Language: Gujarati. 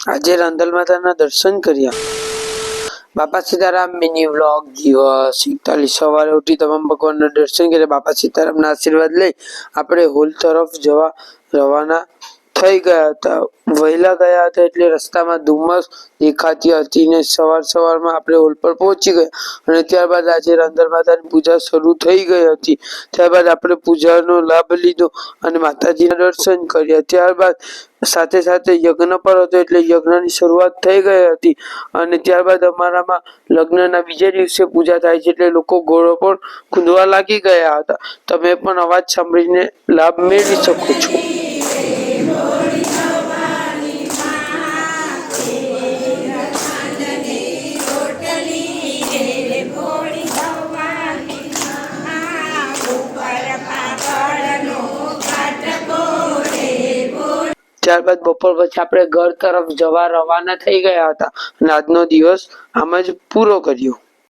આજે રાંદલ માતાના દર્શન કર્યા। બાપા સીતારામ મિની વ્લોગ દિવસ 41 સવારે ઉઠી તમામ ભગવાનના દર્શન કર્યા। બાપા સીતારામના આશીર્વાદ લઈ આપણે હોલ તરફ જવા રવાના થઈ ગયા હતા। વહેલા ગયા હતા એટલે રસ્તામાં ધુમ્મસ દેખાતી હતી ને સવારમાં આપણે હોલ પર પહોંચી ગયા અને ત્યારબાદ આજે રાંદલ માતાની પૂજા શરૂ થઈ ગઈ હતી। ત્યારબાદ આપણે પૂજાનો લાભ લીધો અને માતાજીના દર્શન કર્યા। ત્યારબાદ સાથે સાથે યજ્ઞ પર હતો એટલે યજ્ઞની શરૂઆત થઈ ગઈ હતી અને ત્યારબાદ અમારામાં લગ્નના બીજા દિવસે પૂજા થાય છે એટલે લોકો ઘોડો પર કૂદવા લાગી ગયા હતા। તમે પણ અવાજ સાંભળીને લાભ મેળવી શકો છો। ત્યારબાદ બપોર પછી આપણે ઘર તરફ જવા રવાના થઈ ગયા હતા અને આજનો દિવસ આમ જ પૂરો કર્યો।